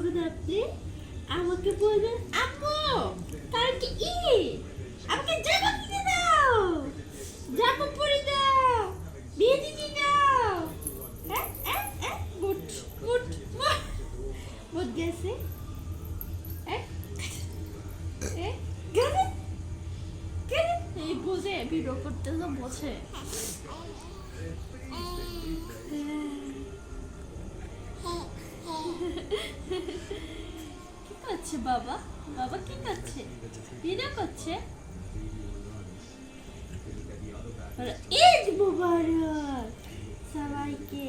যখন আপনি আমাকে বলবেন আম্মু কালকে আমাকে জামা কিনে দাও, জামা পরে দাও, বিয়ে দিয়ে দাও। মুট মুট মুট গেছে। এই বোঝে ভিডিও করতে তো বোঝে। কি করছে বাবা? বাবা কি করছে? ভিডিও করছে। ঈদ মুবারক সবাইকে।